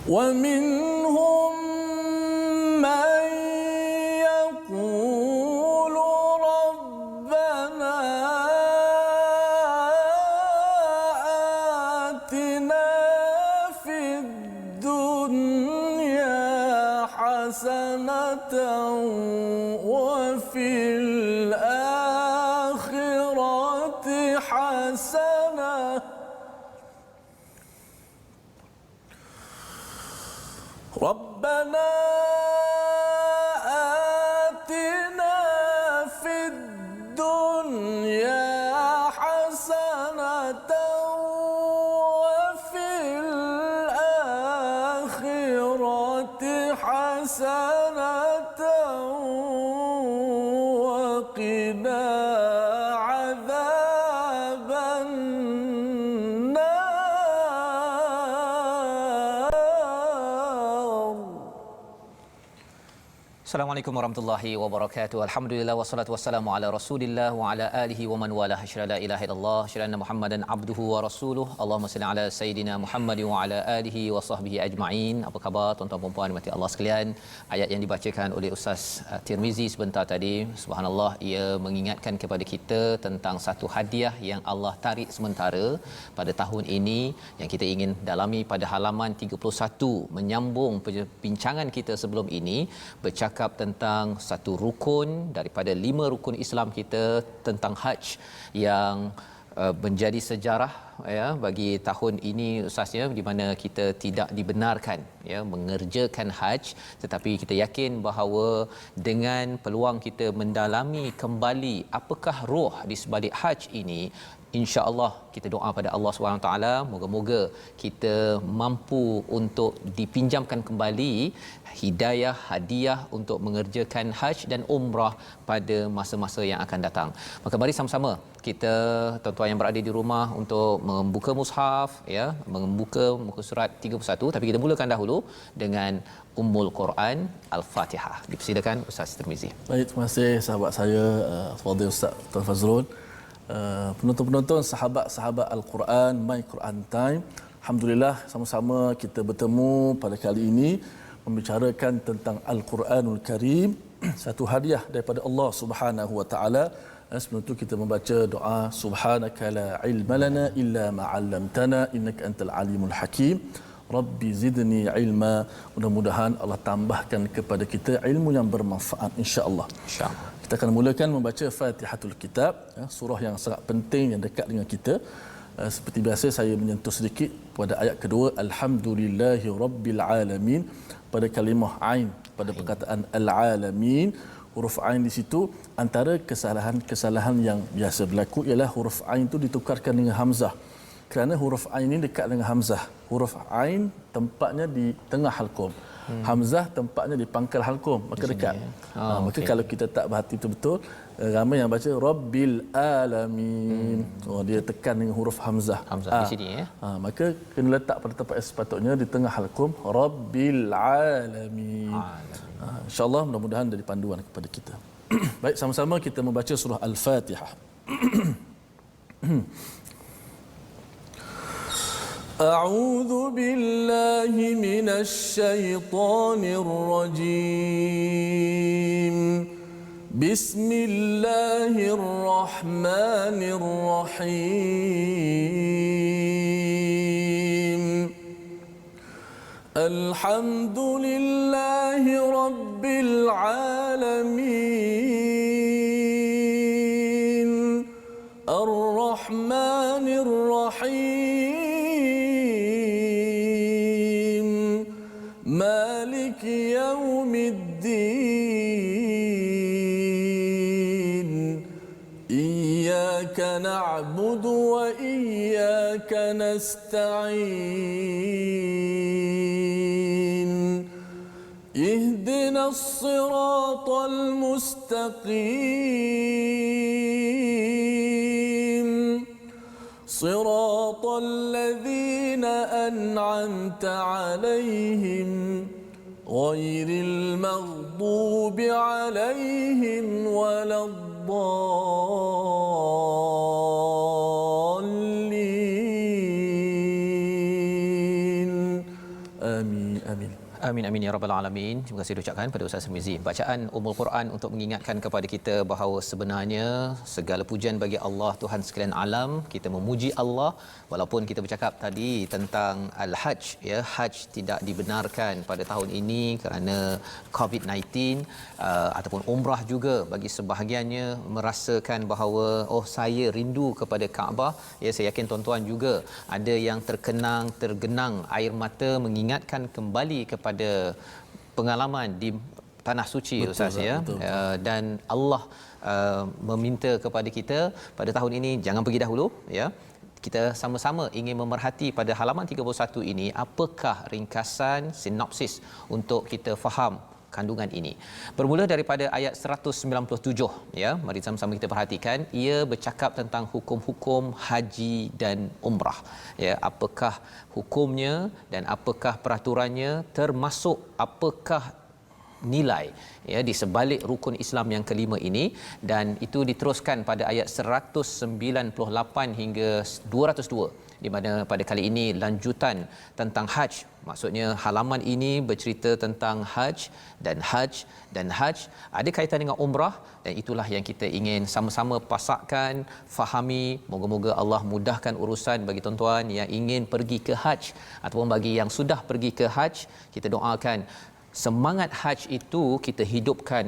ومنهم من يقول ربنا آتنا في الدنيا حسنة وفي الآخرة حسنة ربنا آتنا في الدنيا حسنة وفي الآخرة حسنة وقنا عذاب النار. Assalamualaikum warahmatullahi wabarakatuh. Alhamdulillah wassalatu wassalamu ala Rasulillah wa ala alihi wa man walah. Asyhadu la ilaha illallah, asyhadu anna Muhammadan abduhu wa rasuluhu. Allahumma salli ala sayidina Muhammad wa ala alihi wa sahbihi ajma'in. Apa khabar tuan-tuan dan puan mati Allah sekalian? Ayat yang dibacakan oleh Ustaz Tirmizi sebentar tadi, subhanallah, ia mengingatkan kepada kita tentang satu hadiah yang Allah tarik sementara pada tahun ini yang kita ingin dalami pada halaman 31, menyambung perbincangan kita sebelum ini, bercakap tentang satu rukun daripada 5 rukun Islam kita, tentang haji yang menjadi sejarah ya bagi tahun ini ustaznya, di mana kita tidak dibenarkan ya mengerjakan haji, tetapi kita yakin bahawa dengan peluang kita mendalami kembali apakah roh di sebalik haji ini, insya-Allah kita doa pada Allah Subhanahu taala moga-moga kita mampu untuk dipinjamkan kembali hidayah, hadiah untuk mengerjakan haji dan umrah pada masa-masa yang akan datang. Maka mari sama-sama kita, tuan-tuan yang berada di rumah, untuk membuka mushaf ya, membuka muka surat 31, tapi kita mulakan dahulu dengan Ummul Quran Al-Fatihah. Dipersilakan Ustaz Tirmizi. Baik, terima kasih sahabat saya Fadil Ustaz Tuan Fazrul. Penonton-penonton, sahabat-sahabat Al-Quran, My Quran Time. Alhamdulillah sama-sama kita bertemu pada kali ini membicarakan tentang Al-Quranul Karim, satu hadiah daripada Allah Subhanahu wa taala. Sebelum itu kita membaca doa subhanaka la ilma lana illa ma 'allamtana innaka antal alimul hakim. Rabbi zidni ilma. Mudah-mudahan Allah tambahkan kepada kita ilmu yang bermanfaat, insya-Allah. Insya-Allah. Kita akan mulakan membaca Fatihatul Kitab, surah yang sangat penting yang dekat dengan kita. Seperti biasa saya menyentuh sedikit pada ayat kedua, alhamdulillahi rabbil alamin, pada kalimah ain, pada perkataan al-alamin. Huruf ain di situ, antara kesalahan-kesalahan yang biasa berlaku ialah huruf ain itu ditukarkan dengan hamzah. Kerana huruf ain ini dekat dengan hamzah. Huruf ain tempatnya di tengah halqum. Hamzah tempatnya di pangkal halqum, maka dekat. Maka kalau kita tak berhati betul-betul, ramai yang baca Rabbil Alamin. Dia tekan dengan huruf hamzah. Hamzah di sini ya. Maka kena letak pada tempat yang sepatutnya di tengah halqum, Rabbil Alamin. InsyaAllah mudah-mudahan dari panduan kepada kita. Baik, sama-sama kita membaca surah Al-Fatihah. أعوذ بالله من الشيطان الرجيم بسم الله الرحمن الرحيم الحمد لله رب العالمين الرحمن الرحيم مالك يوم الدين إياك نعبد وإياك نستعين اهدنا الصراط المستقيم صراط الذين أنعمت عليهم غير المغضوب عليهم ولا الضالين Amin. Amin. Amin amin ya rabbal alamin. Terima kasih diucapkan pada Ustaz Mizi. Bacaan Ummul Quran untuk mengingatkan kepada kita bahawa sebenarnya segala pujian bagi Allah Tuhan sekalian alam. Kita memuji Allah walaupun kita bercakap tadi tentang al-hajj ya, hajj tidak dibenarkan pada tahun ini kerana COVID-19 ataupun umrah juga bagi sebahagiannya merasakan bahawa saya rindu kepada Kaabah. Ya, saya yakin tuan-tuan juga ada yang tergenang air mata mengingatkan kembali kepada pengalaman di tanah suci, betul, Ustaz ya. Dan Allah meminta kepada kita pada tahun ini jangan pergi dahulu ya. Kita sama-sama ingin memerhati pada halaman 31 ini apakah ringkasan sinopsis untuk kita faham kandungan ini. Bermula daripada ayat 197 ya, mari sama-sama kita perhatikan. Ia bercakap tentang hukum-hukum haji dan umrah. Ya, apakah hukumnya dan apakah peraturannya, termasuk apakah nilai ya di sebalik rukun Islam yang kelima ini, dan itu diteruskan pada ayat 198 hingga 202 di mana pada kali ini lanjutan tentang haj. Maksudnya halaman ini bercerita tentang haj dan haj ada kaitan dengan umrah, dan itulah yang kita ingin sama-sama pasakkan, fahami. Moga-moga Allah mudahkan urusan bagi tuan-tuan yang ingin pergi ke haj ataupun bagi yang sudah pergi ke haj. Kita doakan semangat haj itu kita hidupkan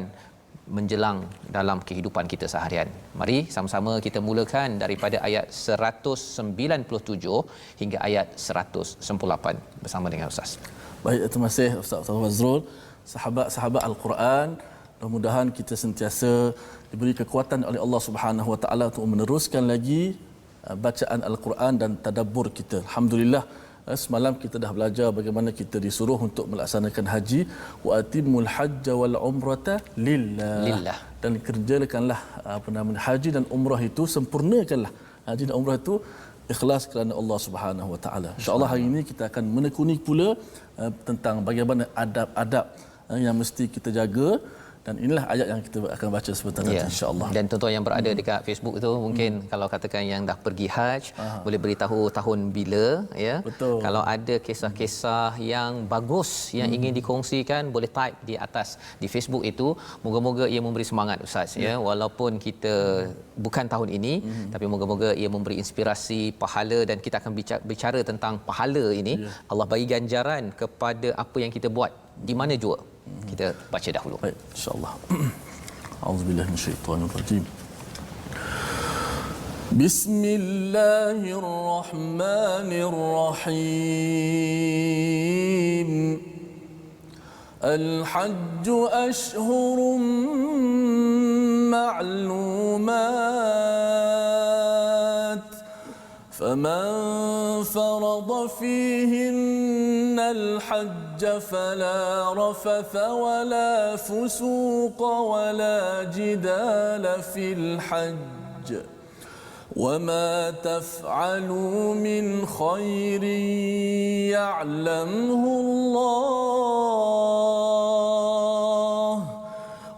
menjelang dalam kehidupan kita seharian. Mari sama-sama kita mulakan daripada ayat 197 hingga ayat 198 bersama dengan Ustaz. Baik, terima kasih Ustaz Fazrul. Sahabat-sahabat Al-Quran, mudah-mudahan kita sentiasa diberi kekuatan oleh Allah Subhanahu Wa Taala untuk meneruskan lagi bacaan Al-Quran dan tadabbur kita. Alhamdulillah, semalam kita dah belajar bagaimana kita disuruh untuk melaksanakan haji, wa atimul hajja wal umrata lillah. Dan kerjakanlah haji dan umrah itu, sempurnakanlah haji dan umrah itu ikhlas kerana Allah Subhanahu Wa Taala. Insya-Allah hari ini kita akan menekuni pula tentang bagaimana adab-adab yang mesti kita jaga, dan inilah ayat yang kita akan baca sebentar nanti, insya-Allah. Dan tuan-tuan yang berada dekat Facebook itu mungkin kalau katakan yang dah pergi haj, boleh beritahu tahun bila ya. Betul. Kalau ada kisah-kisah yang bagus yang ingin dikongsikan, boleh type di atas di Facebook itu. Moga-moga ia memberi semangat Ustaz ya. Walaupun kita bukan tahun ini, tapi moga-moga ia memberi inspirasi, pahala, dan kita akan bicara tentang pahala ini. Allah bagi ganjaran kepada apa yang kita buat di mana jua. Kita baca dahulu. Baik, insya-Allah. A'udzubillahi minasyaitonirrajim. Bismillahirrahmanirrahim. Al-hajj ashhurun ma'lumat. فمن فرض فيهن الحج فلا رفث ولا فسوق ولا جدال في الحج وما تفعلوا من خير يعلمه الله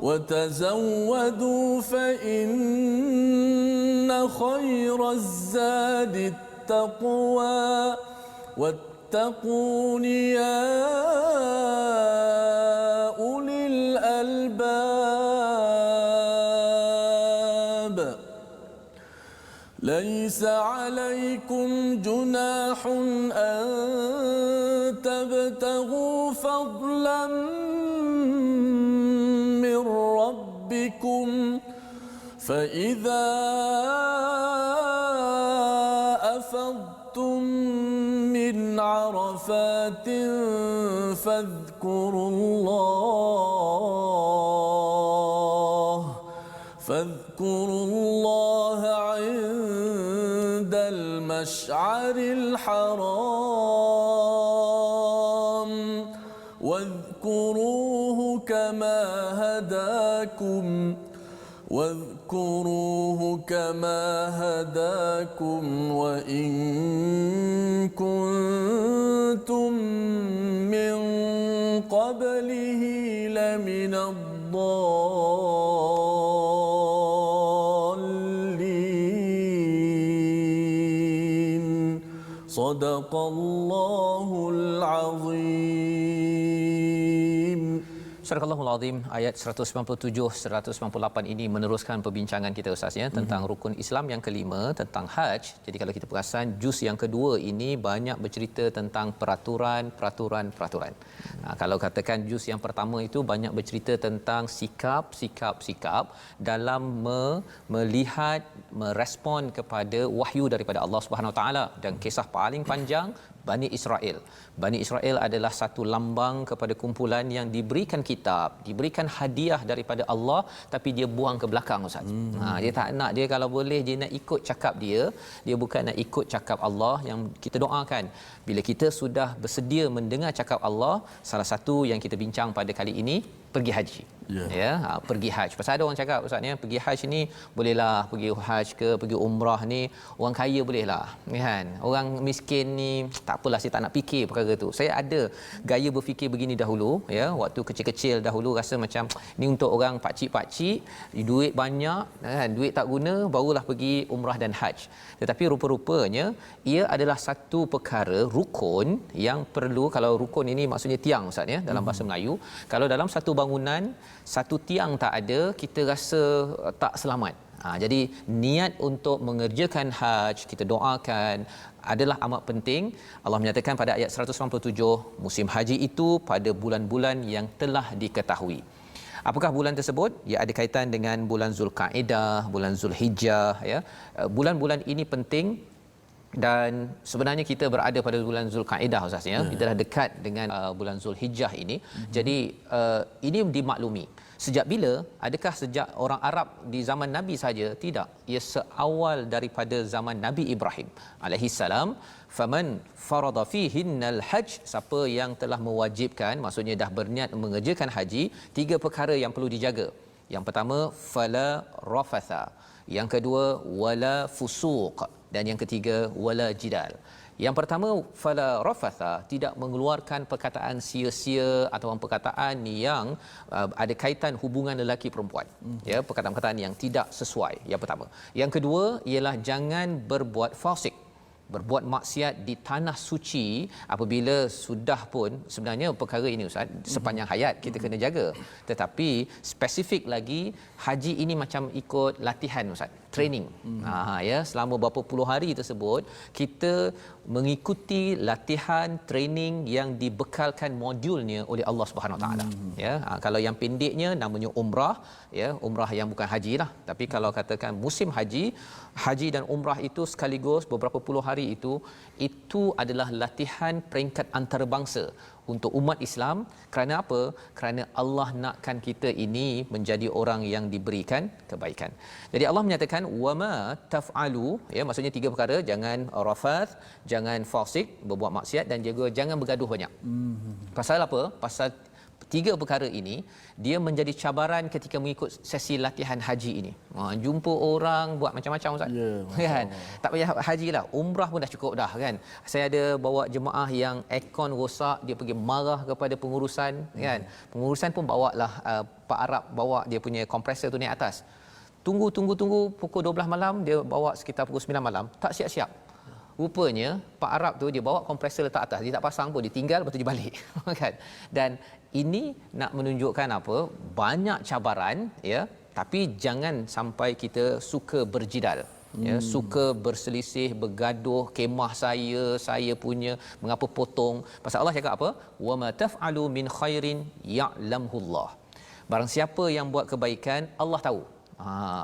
وتزودوا فإن خير الزاد التقوى واتقون يا أولي الألباب ليس عليكم جناح أن تبتغوا فضلا من ربكم فإذا أفضتم من عرفات فاذكروا الله عند المشعر الحرام واذكروه كما هداكم وإن كنتم من قبله لمن الضالين صدق الله العظيم الرحيم. Surah Al-Azim ayat 197-198 ini meneruskan perbincangan kita Ustaz ya tentang rukun Islam yang kelima, tentang haji. Jadi kalau kita perasan juz yang kedua ini banyak bercerita tentang peraturan. Kalau katakan juz yang pertama itu banyak bercerita tentang sikap dalam melihat, merespon kepada wahyu daripada Allah Subhanahu Wa Taala, dan kisah paling panjang Bani Israel. Bani Israel adalah satu lambang kepada kumpulan yang diberikan kitab, diberikan hadiah daripada Allah, tapi dia buang ke belakang Ustaz. Dia tak nak, dia kalau boleh dia nak ikut cakap dia bukan nak ikut cakap Allah yang kita doakan. Bila kita sudah bersedia mendengar cakap Allah, salah satu yang kita bincang pada kali ini pergi haji. Pergi haji. Pasal ada orang cakap Ustaz ni, pergi haji ni bolehlah pergi haji ke pergi umrah ni orang kaya bolehlah, kan? Orang miskin ni tak apalah, saya tak nak fikir perkara tu. Saya ada gaya berfikir begini dahulu ya, waktu kecil-kecil dahulu rasa macam ni untuk orang pakcik-pakcik, duit banyak kan, duit tak guna barulah pergi umrah dan haji. Tetapi rupa-rupanya ia adalah satu perkara rukun yang perlu. Kalau rukun ini maksudnya tiang Ustaz ya dalam bahasa Melayu. Kalau dalam satu bangunan satu tiang tak ada, kita rasa tak selamat. Jadi niat untuk mengerjakan haji, kita doakan, adalah amat penting. Allah menyatakan pada ayat 197, musim haji itu pada bulan-bulan yang telah diketahui. Apakah bulan tersebut? Ia ada kaitan dengan bulan Zulkaidah, bulan Zulhijjah ya. Bulan-bulan ini penting. Dan sebenarnya kita berada pada bulan Zulkaidah Ustaz ya. Kita dah dekat dengan bulan Zulhijjah ini. Jadi ini dimaklumi. Sejak bila? Adakah sejak orang Arab di zaman Nabi saja? Tidak. Ia seawal daripada zaman Nabi Ibrahim alaihi salam. Faman farada fihinnal hajj, siapa yang telah mewajibkan, maksudnya dah berniat mengerjakan haji, tiga perkara yang perlu dijaga. Yang pertama, fala rafatha. Yang kedua, wala fusuq, dan yang ketiga, wala jidal. Yang pertama, fala rafatha, tidak mengeluarkan perkataan sia-sia ataupun perkataan yang ada kaitan hubungan lelaki perempuan. Ya, perkataan-perkataan yang tidak sesuai. Yang pertama. Yang kedua ialah jangan berbuat fasik, berbuat maksiat di tanah suci. Apabila sudah pun, sebenarnya perkara ini Ustaz sepanjang hayat kita kena jaga, tetapi spesifik lagi haji ini macam ikut latihan Ustaz, training. Ya, selama berapa puluh hari tersebut kita mengikuti latihan training yang dibekalkan modulnya oleh Allah Subhanahu Wa Taala. Ya, kalau yang pendeknya namanya umrah, ya, umrah yang bukan haji lah. Tapi kalau katakan musim haji dan umrah itu sekaligus beberapa puluh hari itu adalah latihan peringkat antarabangsa untuk umat Islam. Kerana apa? Kerana Allah nakkan kita ini menjadi orang yang diberikan kebaikan. Jadi Allah menyatakan wama taf'alu, ya, maksudnya tiga perkara, jangan rafath, jangan fasik, berbuat maksiat, dan juga jangan bergaduh banyak. Pasal apa? Pasal tiga perkara ini dia menjadi cabaran ketika mengikut sesi latihan haji ini. Jumpa orang buat macam-macam Ustaz. Kan? Tak payah haji lah, umrah pun dah cukup dah kan. Saya ada bawa jemaah yang aircon rosak, dia pergi marah kepada pengurusan kan. Pengurusan pun bawa lah Pak Arab bawa dia punya kompresor tu naik atas. Tunggu pukul 12 malam, dia bawa sekitar pukul 9 malam, tak siap-siap. Rupanya Pak Arab tu dia bawa kompresor letak atas, dia tak pasang pun, dia tinggal lepas tu dia balik kan. Dan ini nak menunjukkan apa? Banyak cabaran ya, tapi jangan sampai kita suka berjidal. Ya, suka berselisih, bergaduh, kemah saya punya, mengapa potong. Pasal Allah cakap apa? Wa ma taf'alu min khairin ya'lamhullah. Barang siapa yang buat kebaikan, Allah tahu.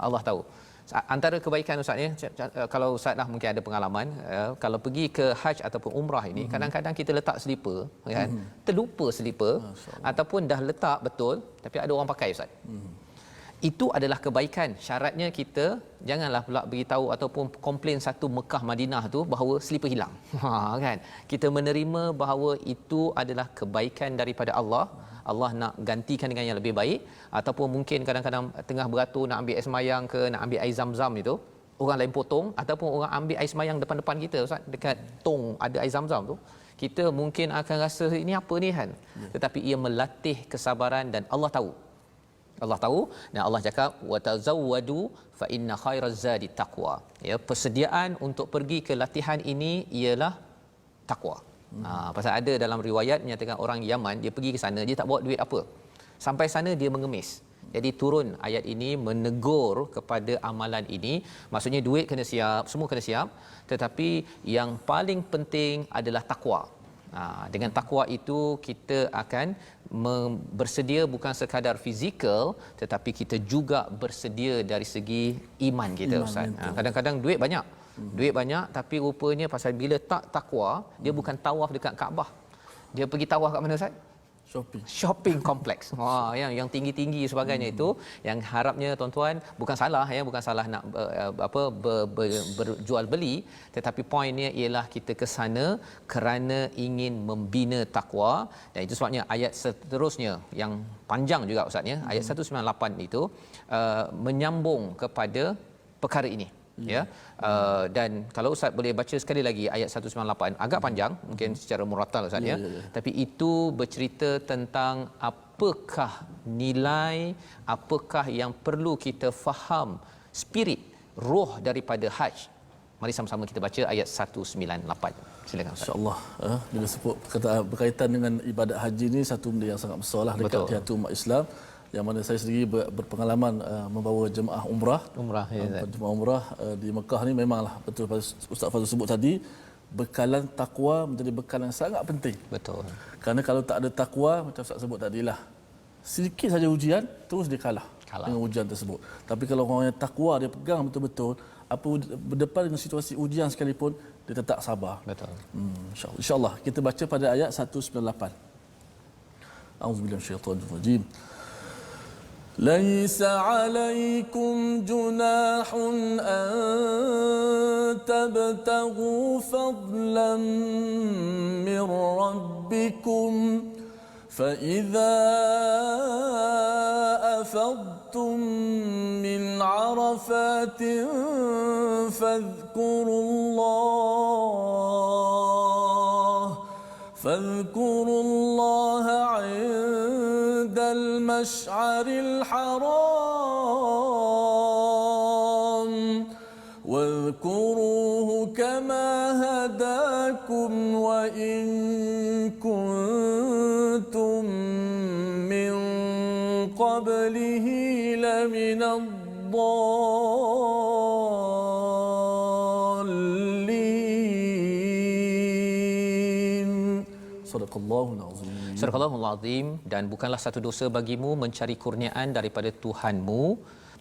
Allah tahu. Antara kebaikan Ustaz ya, kalau Ustaz dah mungkin ada pengalaman, kalau pergi ke haji ataupun umrah ini, kadang-kadang kita letak selipar kan, terlupa selipar, ataupun dah letak betul tapi ada orang pakai Ustaz. Itu adalah kebaikan. Syaratnya kita janganlah pula beritahu ataupun komplain satu Mekah Madinah tu bahawa selipar hilang. Kan? Kita menerima bahawa itu adalah kebaikan daripada Allah. Allah nak gantikan dengan yang lebih baik. Ataupun mungkin kadang-kadang tengah beratur nak ambil air semayang ke, nak ambil air zam-zam itu, orang lain potong, ataupun orang ambil air semayang depan-depan kita Ustaz, dekat tong ada air zam-zam tu, kita mungkin akan rasa ini apa ni kan. Tetapi ia melatih kesabaran dan Allah tahu. Allah tahu, dan Allah cakap wa tazawwadu fa inna khairaz zadi taqwa. Ya, persediaan untuk pergi ke latihan ini ialah takwa. Pasal ada dalam riwayat menyatakan orang Yaman dia pergi ke sana dia tak bawa duit apa. Sampai sana dia mengemis. Jadi turun ayat ini menegur kepada amalan ini. Maksudnya duit kena siap, semua kena siap, tetapi yang paling penting adalah takwa. Dengan takwa itu kita akan bersedia bukan sekadar fizikal, tetapi kita juga bersedia dari segi iman kita, Ustaz. Kadang-kadang duit banyak. Duit banyak tapi rupanya pasal bila tak takwa, dia bukan tawaf dekat Kaabah. Dia pergi tawaf kat mana, Ustaz? Shopping kompleks. Yang tinggi-tinggi sebagainya itu yang harapnya tuan-tuan bukan salah nak berjual beli, tetapi poinnya ialah kita ke sana kerana ingin membina takwa. Dan itu sebabnya ayat seterusnya yang panjang juga Ustaz ya, ayat 198 itu menyambung kepada perkara ini. Dan kalau Ustaz boleh baca sekali lagi ayat 198, agak panjang mungkin secara murattal Ustaz ya. Tapi itu bercerita tentang apakah nilai, apakah yang perlu kita faham, spirit, roh daripada haji. Mari sama-sama kita baca ayat 198. Silakan Ustaz. Insya-Allah bila sebut berkaitan dengan ibadat haji ni satu benda yang sangat besarlah dekat di hati umat Islam, yang mana saya sendiri berpengalaman membawa jemaah umrah. Jemaah umrah di Mekah ni memanglah betul Ustaz Fazul sebut tadi, bekalan takwa menjadi bekalan sangat penting. Betul. Kerana kalau tak ada takwa, macam Ustaz sebut tadilah, sedikit saja ujian terus dia kalah dengan ujian tersebut. Tapi kalau orang yang takwa, dia pegang betul-betul, apa berdepan dengan situasi ujian sekalipun, dia tetap sabar. Betul. InsyaAllah kita baca pada ayat 198. A'udzubillahi minasyaitanir rajim. ليس عليكم جناح أن تبتغوا فضلا من ربكم فإذا أفضتم من عرفات فاذكروا الله عند المشعر الحرام واذكروه كما هداكم وإن كنتم من قبله لمن الضالين. صدق الله العظيم. Surahul Azim. Dan bukanlah satu dosa bagimu mencari kurniaan daripada Tuhanmu.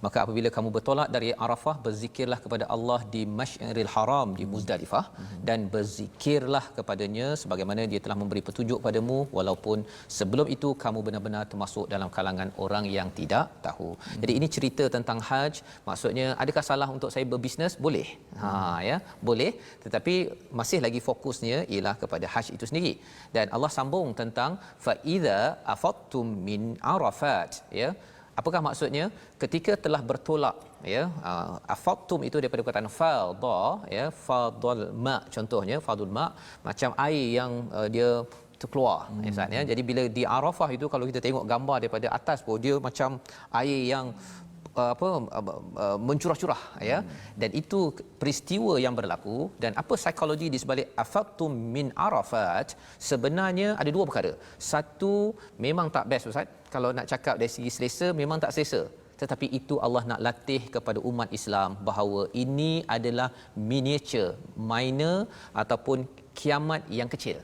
Maka apabila kamu bertolak dari Arafah, berzikirlah kepada Allah di Masy'aril Haram, di Muzdalifah, dan berzikirlah kepadanya sebagaimana dia telah memberi petunjuk padamu, walaupun sebelum itu kamu benar-benar termasuk dalam kalangan orang yang tidak tahu. Jadi ini cerita tentang haj. Maksudnya, adakah salah untuk saya berbisnes? Boleh. Boleh, tetapi masih lagi fokusnya ialah kepada haj itu sendiri. Dan Allah sambung tentang fa iza afattum min Arafat, ya. Apakah maksudnya? Ketika telah bertolak, ya, afattum itu daripada perkataan fadha, ya, fadul ma, contohnya fadul ma, macam air yang dia terkeluar, ya. Jadi bila di Arafah itu, kalau kita tengok gambar daripada atas pun, dia macam air yang mencurah-curah, ya. Dan itu peristiwa yang berlaku. Dan apa psikologi di sebalik afattum min Arafat? Sebenarnya ada dua perkara. Satu, memang tak best Ustaz, kalau nak cakap dari segi selesa, memang tak selesa. Tetapi itu Allah nak latih kepada umat Islam bahawa ini adalah miniature, minor ataupun kiamat yang kecil.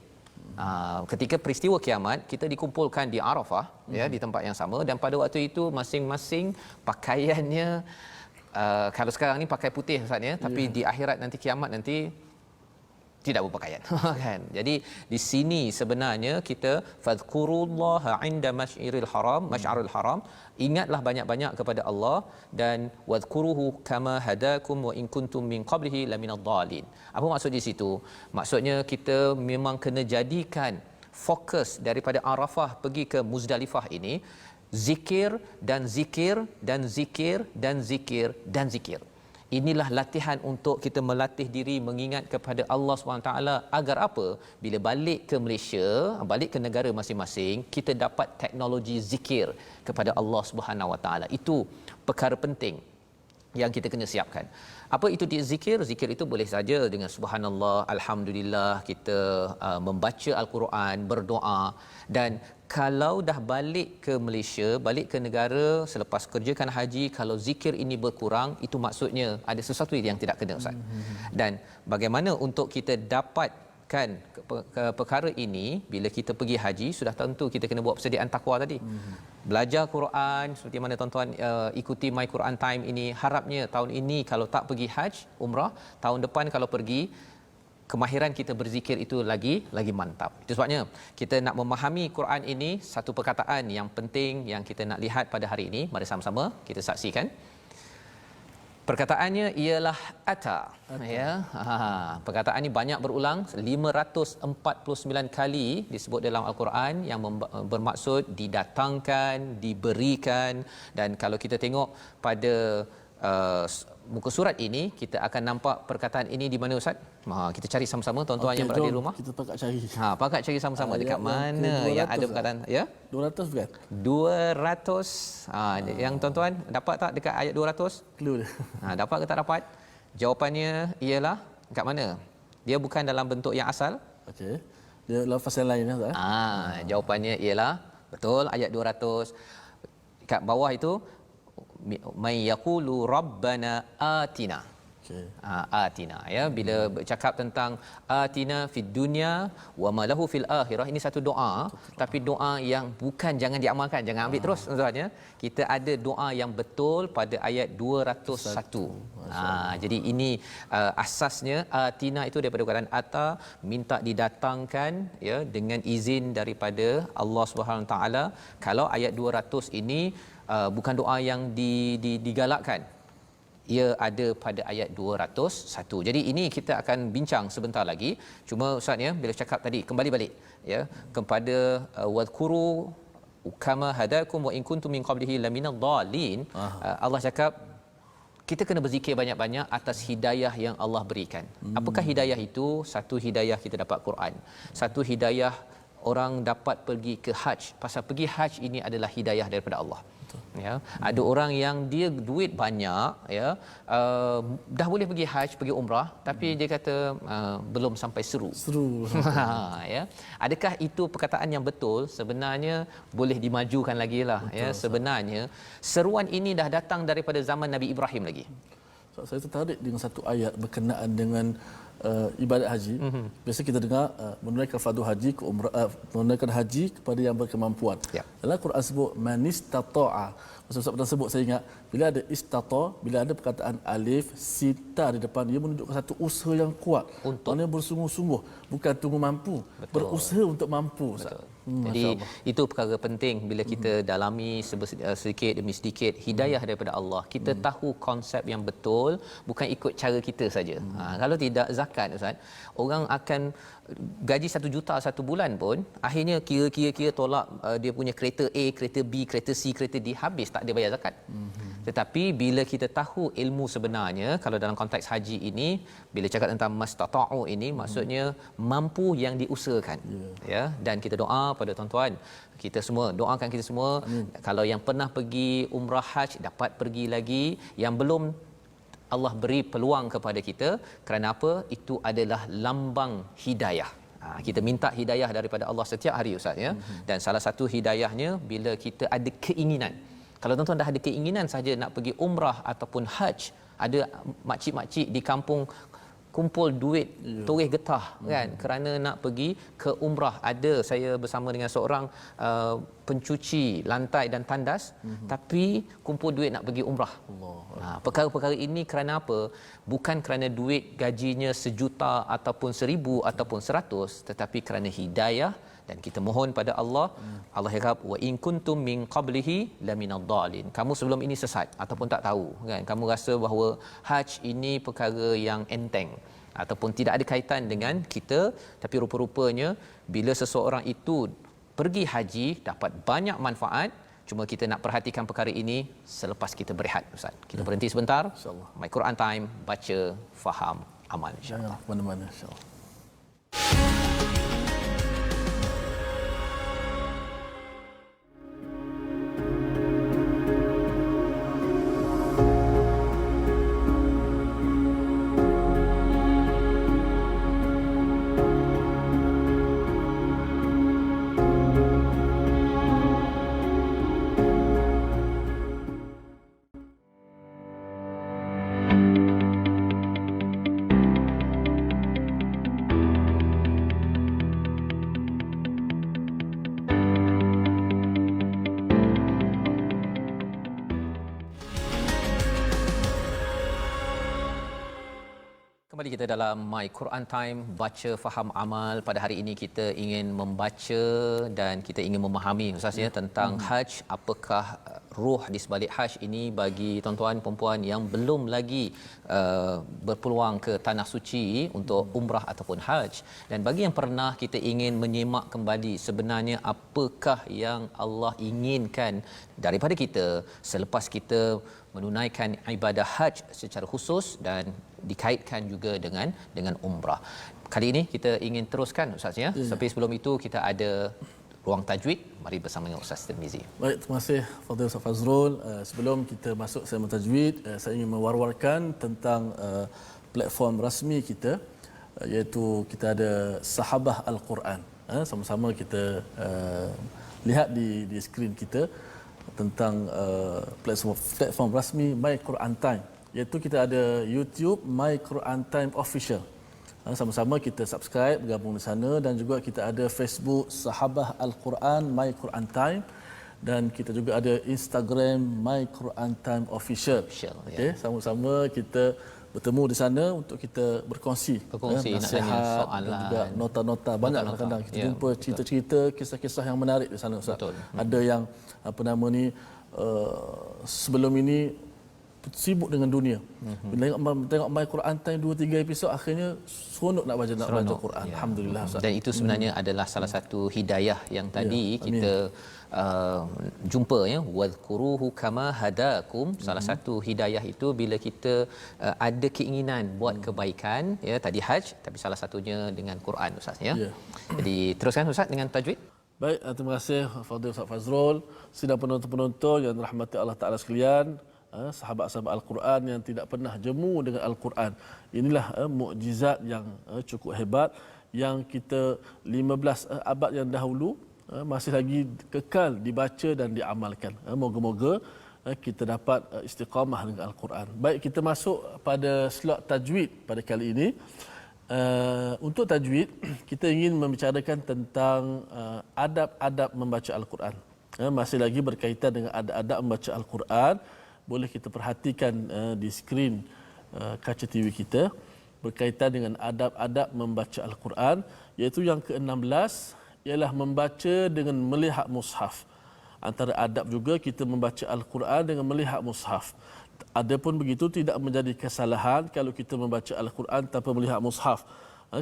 Ketika peristiwa kiamat, kita dikumpulkan di Arafah, ya, di tempat yang sama, dan pada waktu itu masing-masing pakaiannya, kalau sekarang ni pakai putih Ustaz, ya, tapi di akhirat nanti, kiamat nanti, tidak berpakaian. Kan? Jadi di sini sebenarnya kita fadhkurullaha inda masy'aril haram, ingatlah banyak-banyak kepada Allah, dan wadhkuruhu kama hadakum wa in kuntum min qablihi laminadh dhalin. Apa maksud di situ? Maksudnya kita memang kena jadikan fokus daripada Arafah pergi ke Muzdalifah ini zikir dan zikir dan zikir dan zikir dan zikir. Inilah latihan untuk kita melatih diri mengingat kepada Allah SWT, agar apa? Bila balik ke Malaysia, balik ke negara masing-masing, kita dapat teknologi zikir kepada Allah SWT. Itu perkara penting. yang kita kena siapkan. Apa itu zikir? Zikir itu boleh saja dengan subhanallah, alhamdulillah, kita membaca al-Quran, berdoa. Dan kalau dah balik ke Malaysia, balik ke negara selepas kerjakan haji, kalau zikir ini berkurang, itu maksudnya ada sesuatu yang tidak kena, Ustaz. Dan bagaimana untuk kita dapatkan perkara ini bila kita pergi haji, sudah tentu kita kena buat persediaan takwa tadi. Belajar Quran seperti mana tuan-tuan ikuti My Quran Time ini. Harapnya tahun ini kalau tak pergi haji, umrah, tahun depan kalau pergi, kemahiran kita berzikir itu lagi mantap. Itu sebabnya kita nak memahami Quran ini, satu perkataan yang penting yang kita nak lihat pada hari ini. Mari sama-sama kita saksikan. Perkataannya ialah ata. Ya. Perkataan ini banyak berulang, 549 kali disebut dalam Al-Quran, yang bermaksud didatangkan, diberikan. Dan kalau kita tengok pada muka surat ini, kita akan nampak perkataan ini di mana, Ustaz? Kita cari sama-sama tuan-tuan yang berada di rumah. Kita pakat cari. Pakat cari sama-sama dekat mana yang ada perkataan ya? 200 bukan? 200. Yang tuan-tuan dapat tak dekat ayat 200? Clue dia. Dapat ke tak dapat? Jawapannya ialah dekat mana? Dia bukan dalam bentuk yang asal. Okey. Dia lafaz yang lain Ustaz. Jawapannya ialah betul ayat 200. Kat bawah itu may yaqulu rabbana atina. Okey. Atina, ya, bila bercakap tentang atina fid dunya wa ma lahu fil akhirah, ini satu doa, tapi doa yang bukan jangan diamalkan, jangan ambil terus tuan-tuan ya. Kita ada doa yang betul pada ayat 201. Jadi ini asasnya atina itu daripada perkataan ata, minta didatangkan ya dengan izin daripada Allah Subhanahu taala. Kalau ayat 200 ini bukan doa yang digalakkan, ia ada pada ayat 201. Jadi ini kita akan bincang sebentar lagi. Cuma Ustaz ya, bila cakap tadi kembali balik ya kepada wadhkuru kama hadakum wa in kuntum min qablihi laminadh dhalin. Allah cakap kita kena berzikir banyak-banyak atas hidayah yang Allah berikan. Apakah hidayah itu? Satu hidayah kita dapat Quran. Satu hidayah orang dapat pergi ke haji. Pasal pergi haji ini adalah hidayah daripada Allah. Ya, ada orang yang dia duit banyak ya, dah boleh pergi haji, pergi umrah, tapi dia kata belum sampai seru. Ya. Adakah itu perkataan yang betul? Sebenarnya boleh dimajukan lagi lah. Ya, sebenarnya seruan ini dah datang daripada zaman Nabi Ibrahim lagi. Saya tertarik dengan satu ayat berkenaan dengan ibadat haji. Biasa kita dengar menunaikan fardu haji ke umrah, menunaikan haji kepada yang berkemampuan. Dalam Quran sebut manistata'a. Sebab sebut saya ingat bila ada istata, bila ada perkataan alif sita di depan, dia menunjukkan satu usaha yang kuat. Maksudnya bersungguh-sungguh, bukan tunggu mampu, berusaha untuk mampu. Jadi itu perkara penting bila kita dalami sedikit demi sedikit hidayah daripada Allah. Kita tahu konsep yang betul, bukan ikut cara kita saja. Kalau tidak zakat Ustaz, orang akan gaji 1 juta satu bulan pun akhirnya kira tolak dia punya kereta A, kereta B, kereta C, kereta D, habis tak dia bayar zakat. Tetapi bila kita tahu ilmu sebenarnya, kalau dalam konteks haji ini, bila cakap tentang mastata'u ini, maksudnya mampu yang diusahakan. Ya, dan kita doa pada tuan-tuan, kita semua doakan kita semua. Kalau yang pernah pergi umrah haji dapat pergi lagi, yang belum Allah beri peluang kepada kita. Kerana apa? Itu adalah lambang hidayah. Kita minta hidayah daripada Allah setiap hari Ustaz ya. Dan salah satu hidayahnya bila kita ada keinginan. Kalau tuan-tuan dah ada keinginan saja nak pergi umrah ataupun haji, ada makcik-makcik di kampung kumpul duit toreh getah kan kerana nak pergi ke umrah. Ada saya bersama dengan seorang pencuci lantai dan tandas, tapi kumpul duit nak pergi umrah. Perkara-perkara ini kerana apa? Bukan kerana duit gajinya 1 juta ataupun 1,000 ataupun 100, tetapi kerana hidayah. Dan kita mohon pada Allah. Allah harap wa in kuntum min qablihi laminadh dhalin. Kamu sebelum ini sesat ataupun tak tahu kan, kamu rasa bahawa haji ini perkara yang enteng ataupun tidak ada kaitan dengan kita, tapi rupa-rupanya bila seseorang itu pergi haji dapat banyak manfaat. Cuma kita nak perhatikan perkara ini selepas kita berehat Ustaz. Kita berhenti sebentar, insya-Allah. My Quran Time, baca, faham, amal insya-Allah. Mana-mana insya-Allah. kembali kita dalam My Quran Time, baca faham amal. Pada hari ini kita ingin membaca dan kita ingin memahami Ustaz ya tentang Hajj. Apakah ruh di sebalik Hajj ini bagi tuan-tuan perempuan yang belum lagi berpeluang ke tanah suci untuk umrah ataupun Hajj, dan bagi yang pernah, kita ingin menyemak kembali sebenarnya apakah yang Allah inginkan daripada kita selepas kita menunaikan ibadah Hajj secara khusus dan dikaitkan juga dengan umrah. Kali ini kita ingin teruskan Ustaz ya. Tapi sebelum itu kita ada ruang tajwid. Mari bersama dengan Ustaz Tirmizi. Baik, terima kasih Fadil Ustaz Fazrul. Sebelum kita masuk segmen tajwid, saya ingin mewar-warkan tentang platform rasmi kita, iaitu kita ada Sahabah Al-Quran. Sama-sama kita lihat di skrin kita tentang platform rasmi My Quran Time, iaitu kita ada YouTube My Quran Time Official. Sama-sama kita subscribe, bergabung di sana, dan juga kita ada Facebook Sahabah Al-Quran My Quran Time, dan kita juga ada Instagram My Quran Time Official. Okey, sama-sama kita bertemu di sana untuk kita berkongsi nasihat dan juga nota-nota. Banyak kadang-kadang kita jumpa cerita-cerita, kisah-kisah yang menarik di sana Ustaz. Ada yang sebelum ini sibuk dengan dunia. Bila tengok My Quran Time 2-3 episod, akhirnya seronok nak baca Quran. Alhamdulillah Ustaz. Dan itu sebenarnya adalah salah satu hidayah yang tadi kita jumpa ya, wadhkuruhu kama hadakum. Salah satu hidayah itu bila kita ada keinginan buat kebaikan ya, tadi Hajj, tapi salah satunya dengan Quran Ustaz ya. Jadi teruskan Ustaz dengan tajwid. Baik, terima kasih Fadil Ustaz Fazrul. Sidang penonton-penonton yang dirahmati Allah Taala sekalian, sahabat-sahabat Al-Quran yang tidak pernah jemu dengan Al-Quran. Inilah mukjizat yang cukup hebat yang kita 15 abad yang dahulu masih lagi kekal dibaca dan diamalkan. Moga-moga kita dapat istiqamah dengan Al-Quran. Baik, kita masuk pada slot tajwid pada kali ini. Untuk tajwid, kita ingin membicarakan tentang adab-adab membaca Al-Quran. Masih lagi berkaitan dengan adab-adab membaca Al-Quran. Boleh kita perhatikan di skrin kaca TV kita berkaitan dengan adab-adab membaca Al-Quran, iaitu yang ke-16 ialah membaca dengan melihat mushaf. Antara adab juga kita membaca Al-Quran dengan melihat mushaf. Adapun begitu, tidak menjadi kesalahan kalau kita membaca Al-Quran tanpa melihat mushaf.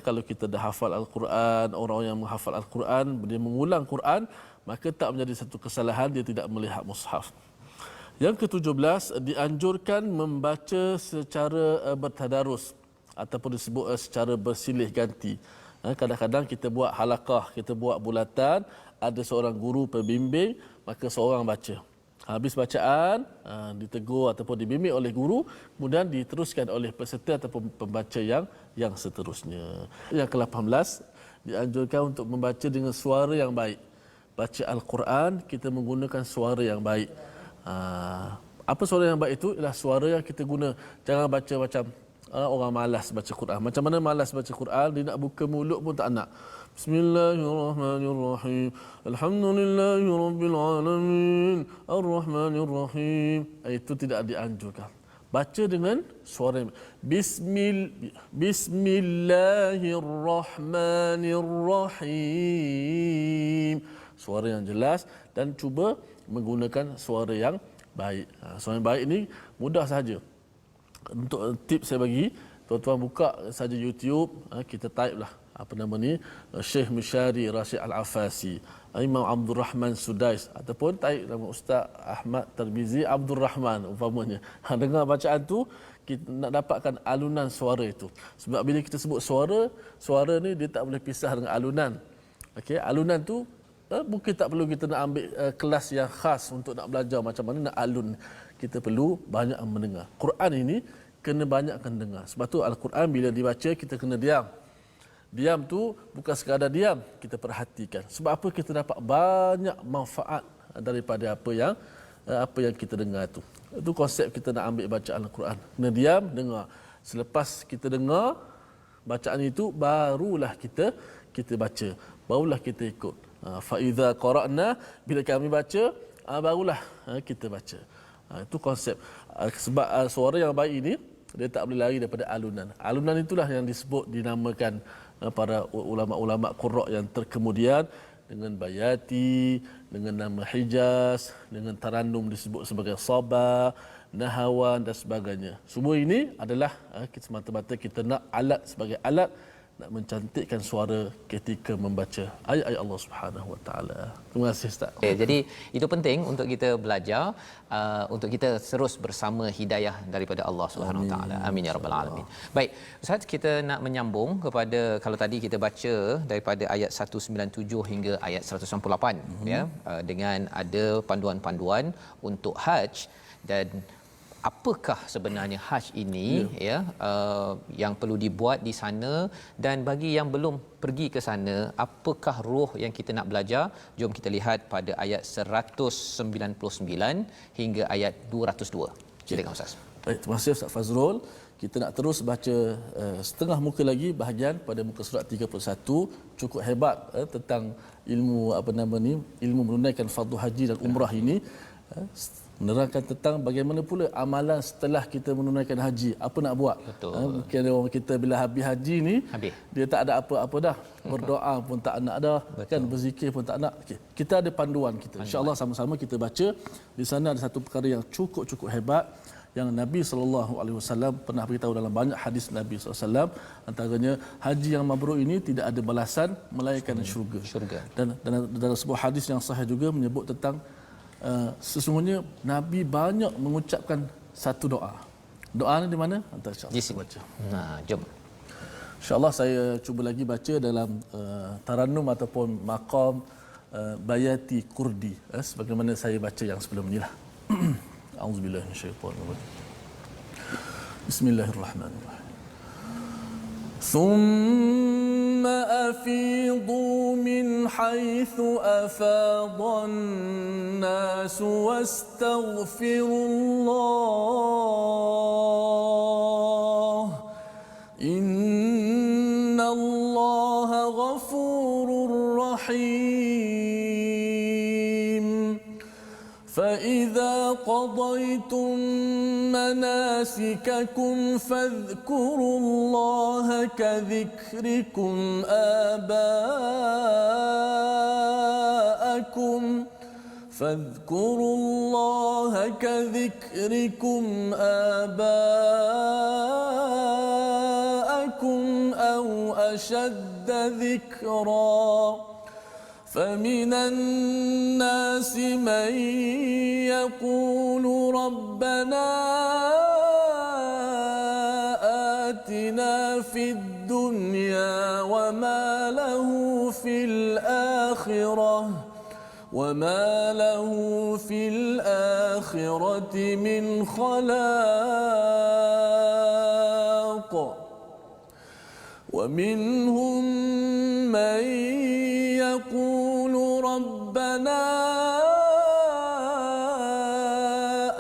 Kalau kita dah hafal Al-Quran, orang yang menghafal Al-Quran, dia mengulang Quran, maka tak menjadi satu kesalahan dia tidak melihat mushaf. Yang ke-17, dianjurkan membaca secara bertadarus ataupun disebut secara bersilih ganti. Kadang-kadang kita buat halaqah, kita buat bulatan, ada seorang guru pembimbing, maka seorang baca. Habis bacaan, ditegur ataupun dibimbing oleh guru, kemudian diteruskan oleh peserta ataupun pembaca yang seterusnya. Yang ke-18, dianjurkan untuk membaca dengan suara yang baik. Baca Al-Quran, kita menggunakan suara yang baik. Apa suara yang baik itu? Ialah suara yang kita guna. Jangan baca macam orang malas baca Quran. Macam mana malas baca Quran? Dia nak buka mulut pun tak nak. Bismillahirrahmanirrahim. Alhamdulillahirabbil Ar-Rahmanirrahim. Itu tidak dianjurkan. Baca dengan suara yang Bismillahirrahmanirrahim. Suara yang jelas, dan cuba menggunakan suara yang baik. Suara yang baik ini mudah saja. Untuk tip saya bagi, tuan-tuan buka saja YouTube, kita type lah Syekh Mishari Rashid Al-Afasi, Imam Abdul Rahman Sudais, ataupun type nama Ustaz Ahmad Tirmizi Abdul Rahman umpamanya. Dengar bacaan tu, kita nak dapatkan alunan suara itu. Sebab bila kita sebut suara ni dia tak boleh pisah dengan alunan. Okey, alunan tu mungkin tak perlu kita nak ambil kelas yang khas untuk nak belajar macam mana nak alun. Kita perlu banyak mendengar. Quran ini kena banyakkan dengar. Sebab tu Al-Quran bila dibaca kita kena diam. Diam tu bukan sekadar diam, kita perhatikan. Sebab apa? Kita dapat banyak manfaat daripada apa yang kita dengar tu. Itu konsep kita nak ambil bacaan Al-Quran. Kena diam, dengar. Selepas kita dengar bacaan itu, barulah kita baca. Barulah kita ikut. Faiza qara'na, bila kami baca, barulah kita baca. Itu konsep. Sebab suara yang baik ini dia tak boleh lari daripada alunan. Alunan itulah yang disebut dinamakan para ulama-ulama qurra yang terkemudian dengan bayati, dengan nama Hijaz, dengan tarannum disebut sebagai Sabah, Nahawan dan sebagainya. Semua ini adalah semata-mata kita nak alat sebagai alat nak mencantikkan suara ketika membaca ayat-ayat Allah Subhanahu Wa Taala. Terima kasih Ustaz. Okay, jadi itu penting untuk kita belajar, untuk kita terus bersama hidayah daripada Allah Subhanahu Wa Taala. Amin ya rabbal alamin. Baik, Ustaz, kita nak menyambung kepada kalau tadi kita baca daripada ayat 197 hingga ayat 198 ya, dengan ada panduan-panduan untuk haji dan apakah sebenarnya haj ini yang perlu dibuat di sana, dan bagi yang belum pergi ke sana apakah ruh yang kita nak belajar. Jom kita lihat pada ayat 199 hingga ayat 202. Silakan Ustaz. Baik, terima kasih Ustaz Fazrul. Kita nak terus baca setengah muka lagi bahagian pada muka surat 31. Cukup hebat tentang ilmu ilmu menunaikan fardu haji dan umrah ini. Menerangkan tentang bagaimana pula amalan setelah kita menunaikan haji, apa nak buat. Mungkin orang kita bila habis haji ni dia tak ada apa-apa dah, berdoa pun tak nak dah. Kan, berzikir pun tak nak. Kita ada panduan kita, insya-Allah sama-sama kita baca. Di sana ada satu perkara yang cukup hebat yang Nabi SAW pernah beritahu dalam banyak hadis Nabi SAW. Antaranya, haji yang mabrur ini tidak ada balasan melainkan syurga. Dan dalam sebuah hadis yang sahih juga menyebut tentang sesungguhnya Nabi banyak mengucapkan satu doa. Doa ni di mana? Antara insya-Allah baca. Jom. Insya-Allah saya cuba lagi baca dalam tarannum ataupun maqam bayati kurdi, sebagaimana saya baca yang sebelum inilah. Auzubillahi minasyaitonir rajim. Bismillahirrahmanirrahim. ثم أفيضوا من حيث أفاض الناس واستغفروا الله إن الله غفور رحيم فإذا قضيتم مناسككم فاذكروا الله كذكركم آباءكم أو أشد ذكرا فمن الناس من يقول ربنا آتنا في الدنيا وما له في الآخرة من خلاق ومنهم من يقول ربنا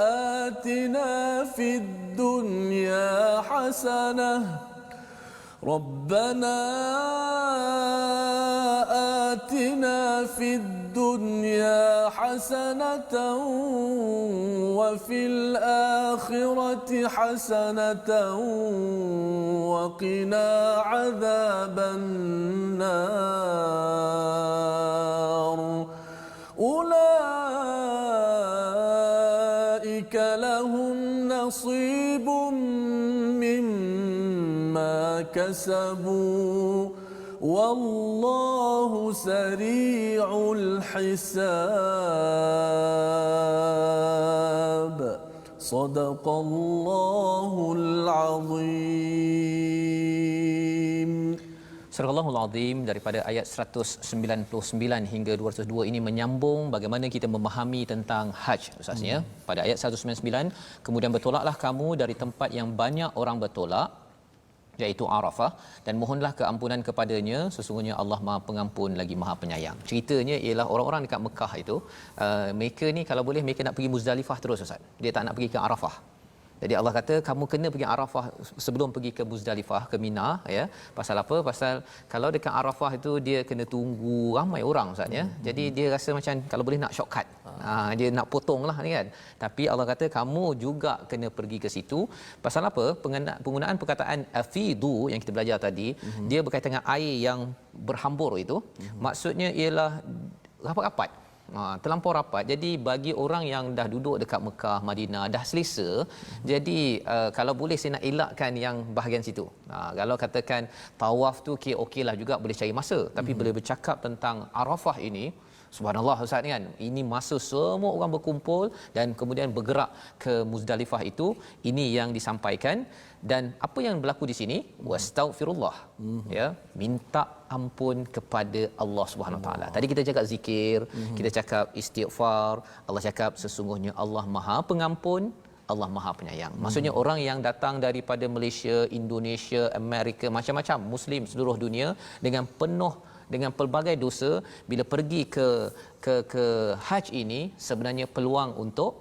آتنا في الدنيا حسنة وفي الآخرة حسنة وقنا عذاب النار أولئك لهم نصيب مما كسبوا والله سريع الحساب صدق الله العظيم. Surah Al-Allahul Azim daripada ayat 199 hingga 202 ini menyambung bagaimana kita memahami tentang haj Ustaznya. Pada ayat 199, kemudian bertolaklah kamu dari tempat yang banyak orang bertolak, iaitu Arafah, dan mohonlah keampunan kepadanya, sesungguhnya Allah Maha Pengampun lagi Maha Penyayang. Ceritanya ialah orang-orang dekat Mekah itu, mereka ni kalau boleh mereka nak pergi Muzdalifah terus Ustaz. Dia tak nak pergi ke Arafah. Jadi Allah kata kamu kena pergi Arafah sebelum pergi ke Muzdalifah, ke Mina, ya. Pasal apa? Pasal kalau dekat Arafah itu dia kena tunggu ramai orang Ustaz ya. Jadi dia rasa macam kalau boleh nak shortcut. Dia nak potong lah ni kan. Tapi Allah kata kamu juga kena pergi ke situ. Pasal apa? Penggunaan perkataan afidu yang kita belajar tadi, dia berkaitan dengan air yang berhambur itu. Maksudnya ialah rapat-rapat. Terlampau rapat. Jadi bagi orang yang dah duduk dekat Mekah, Madinah, dah selesa, jadi kalau boleh saya nak elakkan yang bahagian situ. Kalau katakan tawaf tu okeylah juga, boleh cari masa. Tapi bila bercakap tentang Arafah ini, subhanallah Ustaz kan, ini masa semua orang berkumpul dan kemudian bergerak ke Muzdalifah itu, ini yang disampaikan. Dan apa yang berlaku di sini, wastaghfirullah, ya, minta ampun kepada Allah Subhanahu Wa Taala. Tadi kita cakap zikir, kita cakap istighfar, Allah cakap sesungguhnya Allah Maha Pengampun, Allah Maha Penyayang. Maksudnya orang yang datang daripada Malaysia, Indonesia, Amerika, macam-macam muslim seluruh dunia dengan pelbagai dosa, bila pergi ke haji ini, sebenarnya peluang untuk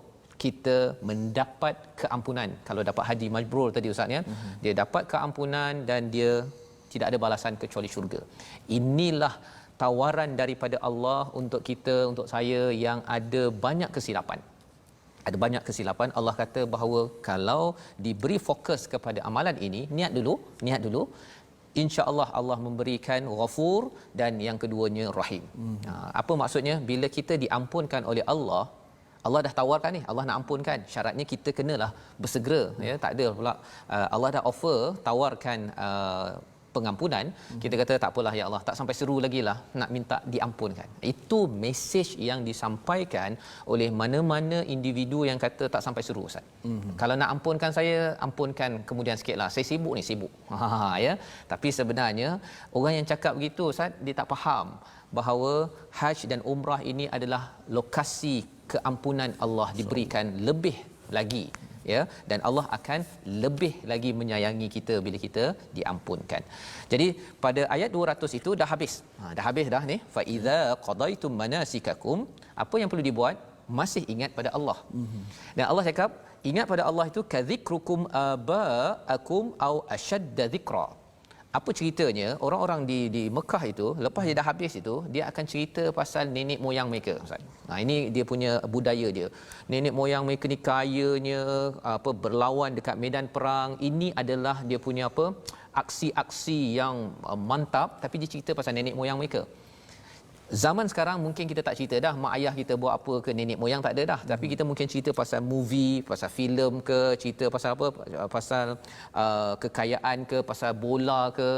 kita mendapat keampunan. Kalau dapat haji mabrur tadi Ustaz ya, dia dapat keampunan dan dia tidak ada balasan kecuali syurga. Inilah tawaran daripada Allah untuk kita, untuk saya yang ada banyak kesilapan. Ada banyak kesilapan. Allah kata bahawa kalau diberi fokus kepada amalan ini, niat dulu, insya-Allah Allah memberikan Ghafur, dan yang keduanya Rahim. Apa maksudnya? Bila kita diampunkan oleh Allah, Allah dah tawarkan ni, Allah nak ampunkan. Syaratnya kita kenalah bersegera, ya. Tak ada pula Allah dah tawarkan pengampunan, kita kata tak apalah ya Allah, tak sampai seru lagi lah nak minta diampunkan. Itu mesej yang disampaikan oleh mana-mana individu yang kata tak sampai seru Ustaz. Kalau nak ampunkan saya, ampunkan kemudian sikitlah. Saya sibuk. Ya. Tapi sebenarnya orang yang cakap begitu Ustaz, dia tak faham bahawa haji dan umrah ini adalah lokasi keampunan Allah diberikan lebih lagi, ya, dan Allah akan lebih lagi menyayangi kita bila kita diampunkan. Jadi pada ayat 200 itu dah habis. Dah habis dah ni. Fa iza qadaitum manasikakum, apa yang perlu dibuat? Masih ingat pada Allah. Dan Allah cakap ingat pada Allah itu kadzikrukum abaakum au ashadda dzikra. Apa ceritanya? Orang-orang di Mekah itu, lepas dia dah habis itu, dia akan cerita pasal nenek moyang mereka. Ini dia punya budaya dia. Nenek moyang mereka ni kayanya, berlawan dekat medan perang. Ini adalah dia punya aksi-aksi yang mantap, tapi dia cerita pasal nenek moyang mereka. Zaman sekarang mungkin kita tak cerita dah mak ayah kita buat apa ke nenek moyang, tak ada dah. Tapi kita mungkin cerita pasal movie, pasal filem ke, cerita pasal apa, pasal kekayaan ke, pasal bola ke.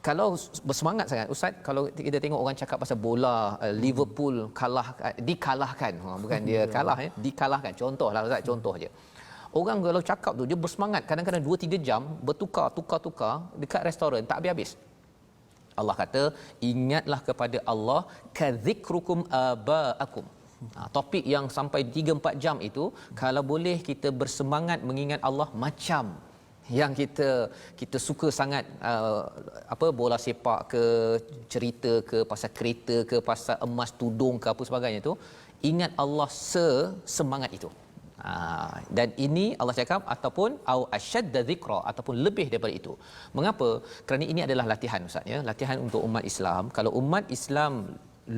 Kalau bersemangat sangat Ustaz, kalau kita tengok orang cakap pasal bola, Liverpool dikalahkan, bukan dia kalah ya, dikalahkan. Contohlah Ustaz, contoh je. Orang kalau cakap tu dia bersemangat, kadang-kadang 2-3 jam bertukar dekat restoran tak habis-habis. Allah kata ingatlah kepada Allah kadzikrukum abaakum. Topik yang sampai 3-4 jam itu, kalau boleh kita bersemangat mengingat Allah macam yang kita suka sangat bola sepak ke, cerita ke, pasal kereta ke, pasal emas tudung ke, apa sebagainya itu, ingat Allah semangat itu. Dan ini Allah cakap ataupun au asyadda dzikra, ataupun lebih daripada itu. Mengapa? Kerana ini adalah latihan Ustaz ya, latihan untuk umat Islam. Kalau umat Islam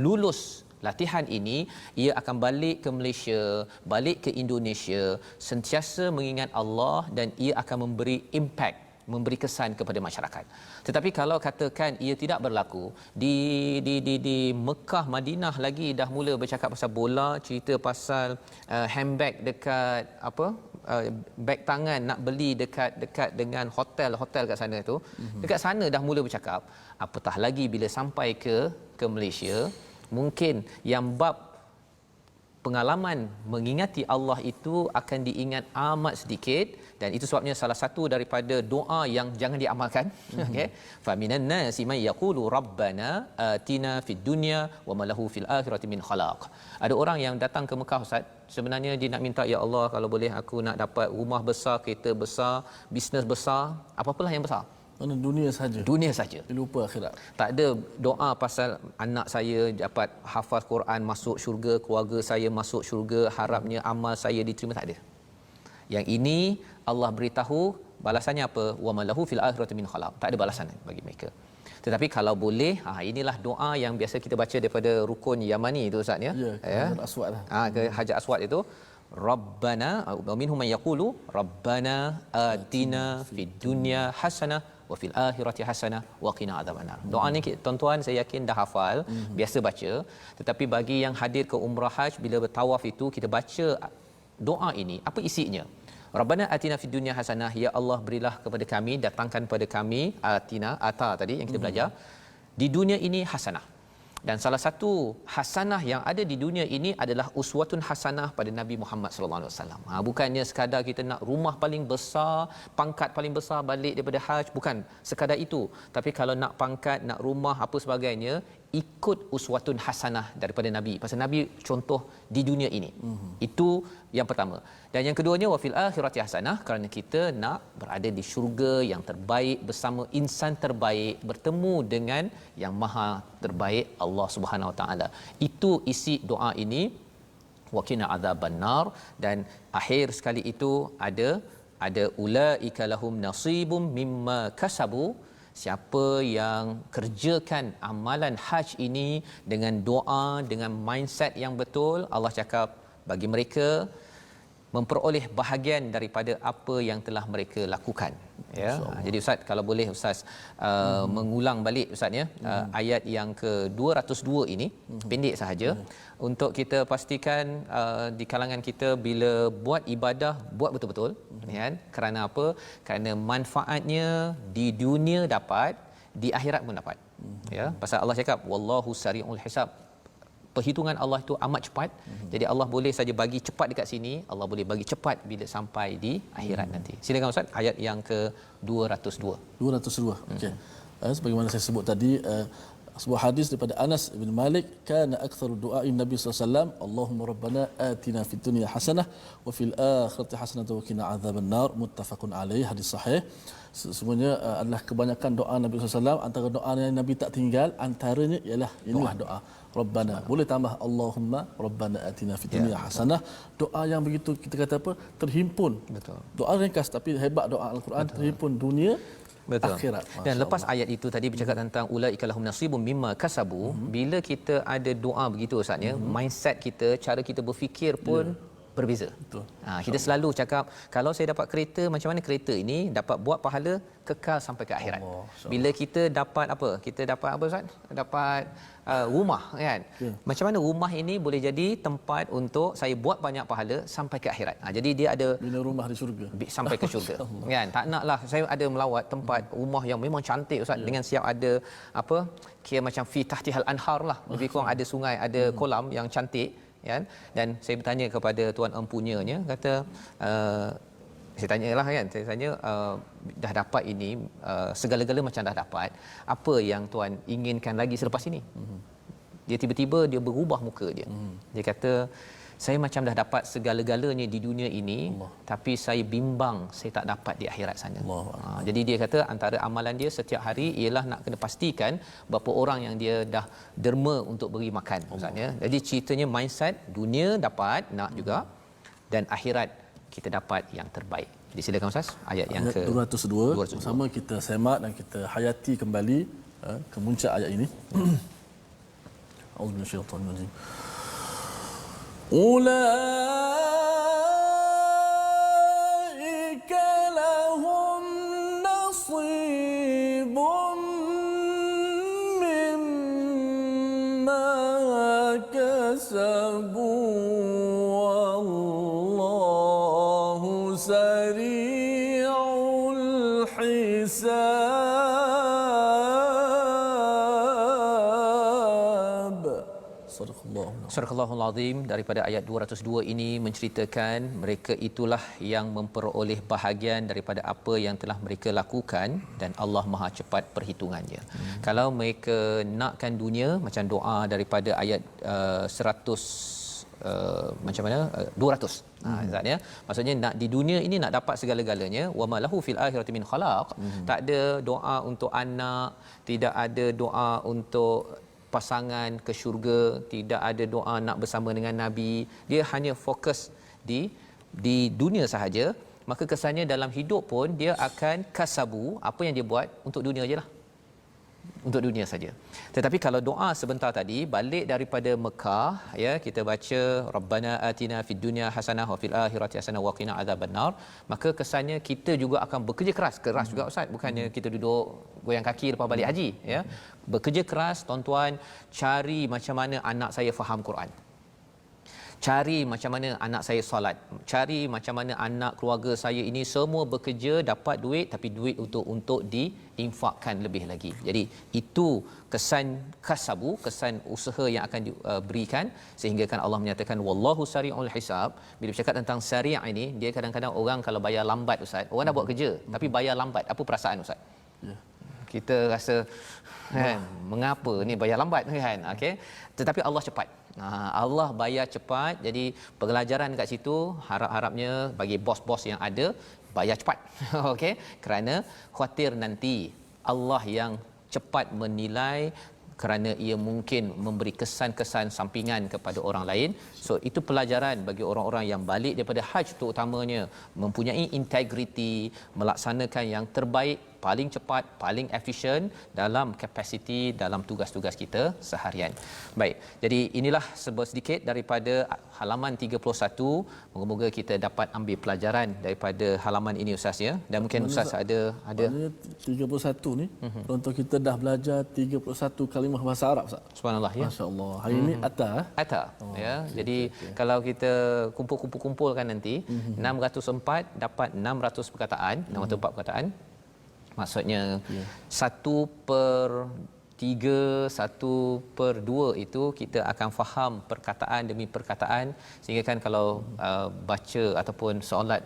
lulus latihan ini, ia akan balik ke Malaysia, balik ke Indonesia, sentiasa mengingat Allah, dan ia akan memberi impact, memberi kesan kepada masyarakat. Tetapi kalau katakan ia tidak berlaku di Mekah, Madinah lagi dah mula bercakap pasal bola, cerita pasal handbag dekat beg tangan nak beli dekat dengan hotel kat sana tu. Dekat sana dah mula bercakap, apatah lagi bila sampai ke Malaysia, mungkin yang bab pengalaman mengingati Allah itu akan diingat amat sedikit. Dan itu sebabnya salah satu daripada doa yang jangan diamalkan, okey, fa minan nasi may yaqulu rabbana atina fid dunya wa ma lahu fil akhirati min khalaq. Ada orang yang datang ke Mekah Ustaz, sebenarnya dia nak minta, ya Allah kalau boleh aku nak dapat rumah besar, kereta besar, bisnes besar, apa-apalah yang besar. Mana dunia saja. Dia lupa akhirat. Tak ada doa pasal anak saya dapat hafaz Quran, masuk syurga, keluarga saya masuk syurga, harapnya amal saya diterima, tak ada. Yang ini Allah beritahu balasannya apa? Wa malahu fil akhirati min khalaq. Tak ada balasan bagi mereka. Tetapi kalau boleh, inilah doa yang biasa kita baca daripada rukun Yamani itu Ustaz ya. Ya, Hajar Aswad lah. Ke Hajar Aswad itu Rabbana wa minhum man yaqulu Rabbana atina fid dunya hasanah wa fil akhirati hasanah wa qina adzabannar. Doa ni tuan-tuan saya yakin dah hafal, biasa baca, tetapi bagi yang hadir ke umrah haji bila bertawaf itu kita baca doa ini, apa isinya? Rabbana atina fid dunya hasanah, ya Allah berilah kepada kami, datangkan kepada kami atina tadi yang kita belajar di dunia ini hasanah. Dan salah satu hasanah yang ada di dunia ini adalah uswatun hasanah pada Nabi Muhammad sallallahu alaihi wasallam. Bukannya sekadar kita nak rumah paling besar, pangkat paling besar balik daripada haji, bukan sekadar itu. Tapi kalau nak pangkat, nak rumah apa sebagainya, ikut uswatun hasanah daripada Nabi. Pasal Nabi contoh di dunia ini. Itu yang pertama. Dan yang keduanya wa fil akhirati hasanah, kerana kita nak berada di syurga yang terbaik bersama insan terbaik, bertemu dengan yang maha terbaik Allah Subhanahu Wa Taala. Itu isi doa ini, wa qina adzabannar. Dan akhir sekali itu ada ulaika lahum nasibum mimma kasabu. Siapa yang kerjakan amalan haji ini dengan doa, dengan mindset yang betul, Allah cakap bagi mereka memperoleh bahagian daripada apa yang telah mereka lakukan, ya. Jadi Ustaz, kalau boleh Ustaz mengulang balik Ustaz ya, ayat yang ke-202 ini, pendek sahaja, untuk kita pastikan di kalangan kita bila buat ibadah, buat betul-betul, kan? Kerana apa? Kerana manfaatnya di dunia dapat, di akhirat pun dapat. Ya, pasal Allah cakap wallahu sari'ul hisab. Perhitungan Allah itu amat cepat. Jadi Allah boleh saja bagi cepat dekat sini, Allah boleh bagi cepat bila sampai di akhirat nanti. Silakan Ustaz, ayat yang ke-202. 202. Okey. Sebagaimana saya sebut tadi, sebuah hadis daripada Anas bin Malik, kana aktsaru du'ain Nabi sallallahu alaihi wasallam Allahumma rabbana atina fid dunya hasanah wa fil akhirati hasanah wa qina adzabannar, muttafaqun alaih, hadis sahih. Semuanya adalah kebanyakan doa Nabi sallallahu alaihi wasallam. Antara doa yang Nabi tak tinggal, antaranya ialah inilah doa Rabbana. Boleh tambah Allahumma Rabbana atina fid dunya hasanah. Doa yang begitu kita kata apa? Terhimpun. Betul. Doa ringkas tapi hebat doa Al-Quran. Betul. Terhimpun dunia, betul, akhirat. Dan lepas ayat itu tadi bercakap tentang ulaika lahum nasibum mimma kasabu, bila kita ada doa begitu Ustaz ya, mindset kita, cara kita berfikir pun berbeza. Betul. Kita selalu cakap kalau saya dapat kereta, macam mana kereta ini dapat buat pahala kekal sampai ke akhirat. Bila kita dapat apa? Kita dapat apa Ustaz? Dapat rumah, kan? Macam mana rumah ini boleh jadi tempat untuk saya buat banyak pahala sampai ke akhirat. Jadi dia ada bina rumah di syurga sampai ke syurga. Kan? Tak naklah saya ada melawat tempat rumah yang memang cantik Ustaz, dengan siap ada apa? Kira macam fi tahtihal anhar lah. Lebih kurang ada sungai, ada kolam yang cantik, kan? Dan saya bertanya kepada tuan empunyanya, kata saya tanyalah, kan, saya tanya dah dapat ini, segala-gala macam dah dapat, apa yang tuan inginkan lagi selepas ini? Dia tiba-tiba dia berubah muka dia. Dia kata saya macam dah dapat segala-galanya di dunia ini, tapi saya bimbang saya tak dapat di akhirat sana. Jadi dia kata antara amalan dia setiap hari ialah nak kena pastikan berapa orang yang dia dah derma untuk beri makan, Ustaz ya. Jadi ceritanya mindset, dunia dapat, nak juga, dan akhirat kita dapat yang terbaik. Jadi silakan Ustaz, ayat yang ke 202. Sama kita semak dan kita hayati kembali kemuncak ayat ini. Auzubillahi minasyaitanir rajim. Ulaika lahum nasibun mimma kasabu wallahu sari'ul hisab. Surahul Azim. Daripada ayat 202 ini menceritakan mereka itulah yang memperoleh bahagian daripada apa yang telah mereka lakukan, dan Allah Maha cepat perhitungannya. Kalau mereka nakkan dunia, macam doa daripada ayat 100 macam mana 200 Zat ya, maksudnya nak di dunia ini nak dapat segala-galanya, wa malahu fil akhirati min khalaq. Tak ada doa untuk anak, tidak ada doa untuk pasangan ke syurga, tidak ada doa nak bersama dengan Nabi. Dia hanya fokus di dunia sahaja. Maka kesannya dalam hidup pun dia akan kasabu, apa yang dia buat untuk dunia je lah. untuk dunia saja. Tetapi kalau doa sebentar tadi balik daripada Mekah, ya, kita baca Rabbana atina fid dunya hasanah wa fil akhirati hasanah wa qina adzabannar, maka kesannya kita juga akan bekerja keras juga Ustaz, bukannya kita duduk goyang kaki lepas balik haji, ya. Bekerja keras tuan-tuan, cari macam mana anak saya faham Quran. Cari macam mana anak saya solat, cari macam mana anak keluarga saya ini semua bekerja dapat duit, tapi duit untuk diinfakkan lebih lagi. Jadi itu kesan kasabu, kesan usaha yang akan diberikan, sehingga kan Allah menyatakan wallahu sari'ul hisab. Bila bercakap tentang sari' ini, dia kadang-kadang orang kalau bayar lambat Ustaz, orang dah buat kerja tapi bayar lambat, apa perasaan Ustaz? Ya. Kita rasa kan, mengapa ni bayar lambat kan, okey, tetapi Allah cepat. Allah bayar cepat. Jadi pelajaran kat situ, harap-harapnya bagi bos-bos yang ada, bayar cepat. Okey, kerana khuatir nanti Allah yang cepat menilai, kerana ia mungkin memberi kesan-kesan sampingan kepada orang lain. So itu pelajaran bagi orang-orang yang balik daripada haji, terutamanya mempunyai integriti, melaksanakan yang terbaik, paling cepat, paling efisien dalam kapasiti, dalam tugas-tugas kita seharian. Baik, jadi inilah sedikit daripada halaman 31. Moga-moga kita dapat ambil pelajaran daripada halaman ini Ustaz, ya. Dan mungkin Ustaz ada 31 ni, contoh kita dah belajar 31 kalimah bahasa Arab Ustaz. Subhanallah, ya. Masya-Allah. Hari ini ata ya. Jadi kalau kita kumpul-kumpulkan nanti 604 dapat 600 perkataan, 604 perkataan. Maksudnya 1/3, 1/2 itu kita akan faham perkataan demi perkataan, sehingga kan kalau baca ataupun solat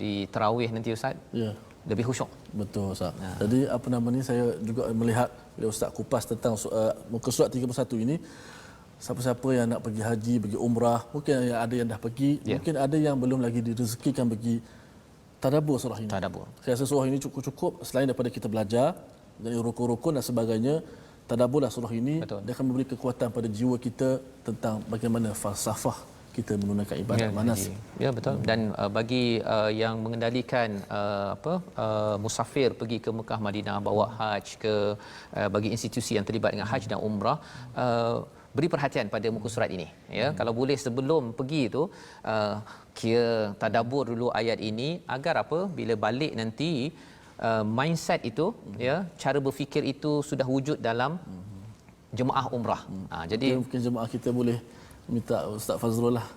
di tarawih nanti Ustaz, ya, lebih khusyuk. Betul Ustaz. Jadi apa nama ni, saya juga melihat bila Ustaz kupas tentang muka surat 31 ini, siapa-siapa yang nak pergi haji, pergi umrah, mungkin ada yang dah pergi, mungkin ada yang belum lagi direzekikan pergi tadabbur surah ini. Saya rasa surah ini cukup selain daripada kita belajar dari rukun-rukun dan sebagainya, tadabburlah surah ini. Betul. Dia akan memberi kekuatan pada jiwa kita tentang bagaimana falsafah kita menunaikan ibadat manas. Ya, betul. Dan bagi yang mengendalikan musafir pergi ke Mekah Madinah, bawa haj ke bagi institusi yang terlibat dengan haj dan umrah, beri perhatian pada muka surat ini, ya. Kalau boleh sebelum pergi tu kira tadabbur dulu ayat ini, agar apa, bila balik nanti mindset itu, ya, cara berfikir itu sudah wujud dalam jemaah umrah. Jadi mungkin jemaah kita boleh minta Ustaz Fazrul lah,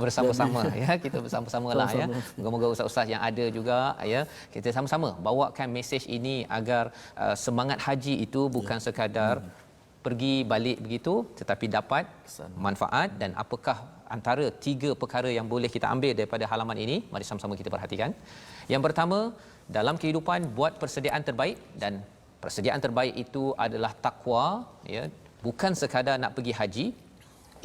bersama-sama ya, kita bersama-samalah ya. Moga-moga ustaz-ustaz yang ada juga, ya, kita sama-sama bawakan mesej ini agar semangat haji itu bukan sekadar pergi balik begitu, tetapi dapat manfaat. Dan apakah antara 3 perkara yang boleh kita ambil daripada halaman ini? Mari sama-sama kita perhatikan. Yang pertama, dalam kehidupan buat persediaan terbaik, dan persediaan terbaik itu adalah takwa, ya. Bukan sekadar nak pergi haji,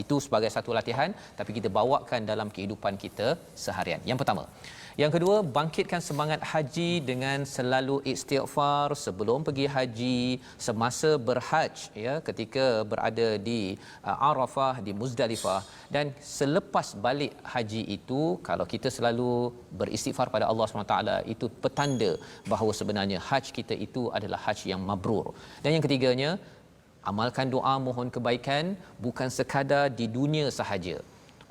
itu sebagai satu latihan, tapi kita bawakan dalam kehidupan kita seharian. Yang pertama. Yang kedua, bangkitkan semangat haji dengan selalu istighfar sebelum pergi haji, semasa berhaj, ya, ketika berada di Arafah, di Muzdalifah, dan selepas balik haji itu, kalau kita selalu beristighfar pada Allah SWT, itu petanda bahawa sebenarnya haj kita itu adalah haj yang mabrur. Dan yang ketiganya, amalkan doa mohon kebaikan bukan sekadar di dunia sahaja.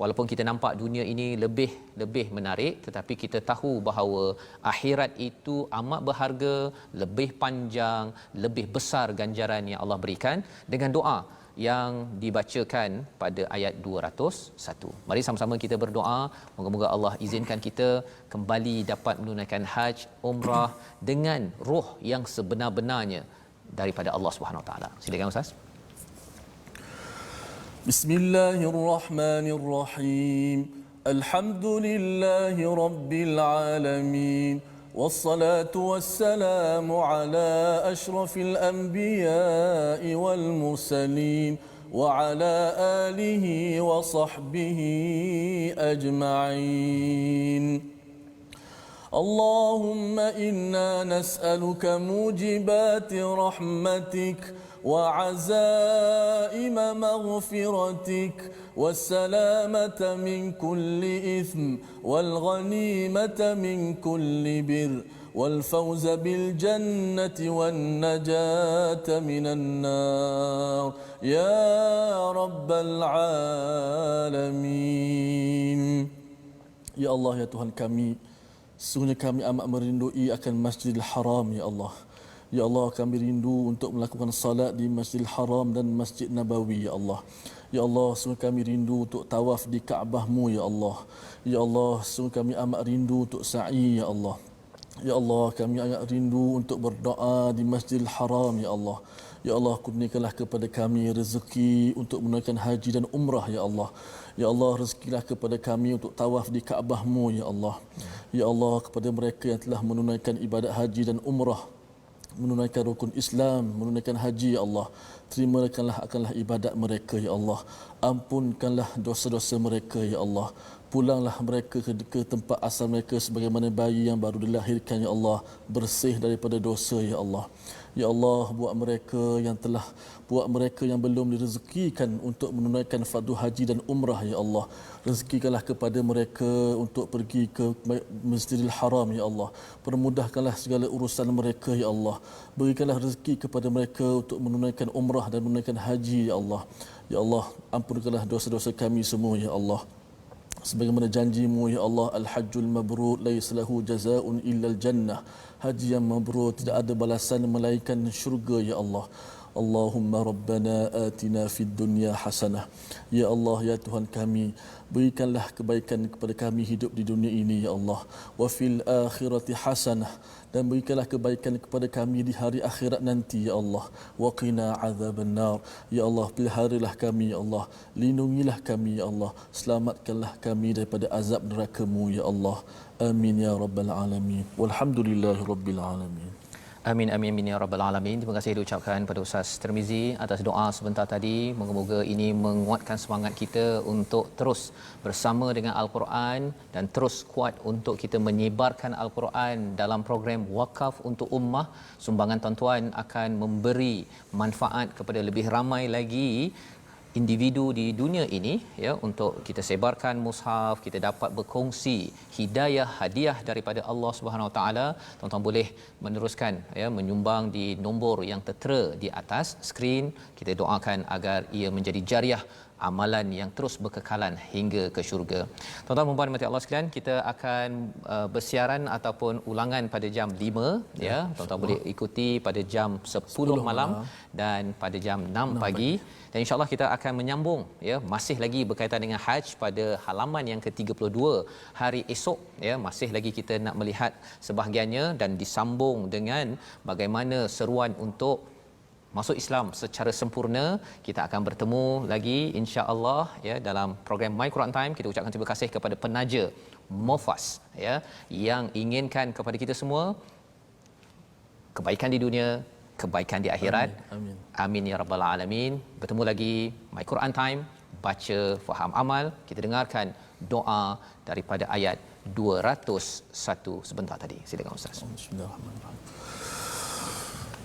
Walaupun kita nampak dunia ini lebih menarik, tetapi kita tahu bahawa akhirat itu amat berharga, lebih panjang, lebih besar ganjaran yang Allah berikan, dengan doa yang dibacakan pada ayat 201. Mari sama-sama kita berdoa, moga-moga Allah izinkan kita kembali dapat menunaikan haj, umrah dengan roh yang sebenar-benarnya daripada Allah Subhanahu Wa Taala. Silakan Ustaz. Bismillahirrahmanirrahim. Alhamdulillahi rabbil alamin. Wassalatu wassalamu ala ashrafil anbiya'i wal mursalin wa ala alihi wa sahbihi ajma'in. اللهم إنا نسألك موجبات رحمتك وعزائم مغفرتك والسلامة من كل إثم والغنيمة من كل بر والفوز بالجنة والنجاة من النار يا رب العالمين. Ya Allah, ya Tuhan kami, sesungguhnya kami amat merindui akan Masjidil Haram, ya Allah. Ya Allah, kami rindu untuk melakukan salat di Masjidil Haram dan Masjid Nabawi, ya Allah. Ya Allah, sungguh kami rindu untuk tawaf di Kaabah-Mu, ya Allah. Ya Allah, sungguh kami amat rindu untuk sa'i, ya Allah. Ya Allah, kami amat rindu untuk berdoa di Masjidil Haram, ya Allah. Ya Allah, kurniakanlah kepada kami rezeki untuk menunaikan haji dan umrah, ya Allah. Ya Allah, rezekilah kepada kami untuk tawaf di Kaabah-Mu, ya Allah. Ya Allah, kepada mereka yang telah menunaikan ibadat haji dan umrah, menunaikan rukun Islam, menunaikan haji, ya Allah, terimakanlah akanlah ibadat mereka, ya Allah. Ampunkanlah dosa-dosa mereka, ya Allah. Pulanglah mereka ke tempat asal mereka sebagaimana bayi yang baru dilahirkan, ya Allah, bersih daripada dosa, ya Allah. Ya Allah, buat mereka yang belum direzekikan untuk menunaikan fardu haji dan umrah, ya Allah, rezekikanlah kepada mereka untuk pergi ke Masjidil Haram, ya Allah. Permudahkanlah segala urusan mereka, ya Allah. Berikanlah rezeki kepada mereka untuk menunaikan umrah dan menunaikan haji, ya Allah. Ya Allah, ampunkanlah dosa-dosa kami semua, ya Allah. Sebagaimana janji-Mu, ya Allah, al-hajjul mabrur laisa lahu jazaa'un illa al-jannah. Haji yang mabrur tidak ada balasan melainkan syurga, ya Allah. Allahumma rabbana atina fid dunya hasanah. Ya Allah, ya Tuhan kami, berikanlah kebaikan kepada kami hidup di dunia ini, ya Allah. Wa fil akhirati hasanah, dan berikanlah kebaikan kepada kami di hari akhirat nanti, ya Allah. Wa qina azabannar. Ya Allah, peliharalah kami, ya Allah. Lindungilah kami, ya Allah. Selamatkanlah kami daripada azab neraka-Mu, ya Allah. Amin ya rabbal alamin. Walhamdulillahi rabbil alamin. Amin amin amin ya rabbal alamin. Terima kasih diucapkan pada Ustaz Tirmizi atas doa sebentar tadi. Moga-moga ini menguatkan semangat kita untuk terus bersama dengan Al-Quran dan terus kuat untuk kita menyebarkan Al-Quran dalam program Wakaf untuk Ummah. Sumbangan tuan-tuan akan memberi manfaat kepada lebih ramai lagi individu di dunia ini, ya, untuk kita sebarkan mushaf, kita dapat berkongsi hidayah hadiah daripada Allah Subhanahu Wa Taala. Tuan-tuan boleh meneruskan, ya, menyumbang di nombor yang tertera di atas skrin. Kita doakan agar ia menjadi jariah, amalan yang terus berkekalan hingga ke syurga. Tuan-tuan dan puan-puan Allah sekalian, kita akan bersiaran ataupun ulangan pada jam 5, ya. Tuan-tuan boleh ikuti pada jam 10 malam dan pada jam 6 pagi. Dan insya-Allah kita akan menyambung, ya, masih lagi berkaitan dengan haji pada halaman yang ke-32 hari esok, ya. Masih lagi kita nak melihat sebahagiannya dan disambung dengan bagaimana seruan untuk masuk Islam secara sempurna. Kita akan bertemu lagi insya-Allah, ya, dalam program My Quran Time. Kita ucapkan terima kasih kepada penaja Mofas, ya, yang inginkan kepada kita semua kebaikan di dunia, kebaikan di akhirat. Amin. Amin ya rabbal alamin. Bertemu lagi My Quran Time, baca, faham, amal. Kita dengarkan doa daripada ayat 201 sebentar tadi. Silakan Ustaz. Bismillahirrahmanirrahim.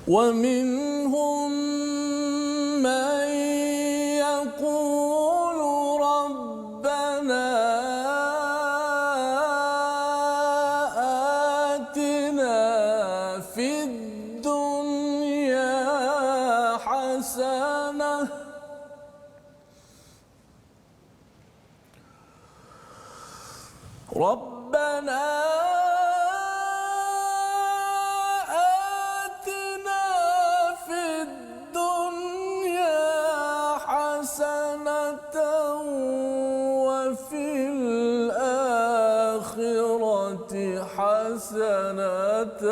ومنهم من يقول ربنا آتنا في الدنيا حسنة ربنا حسنة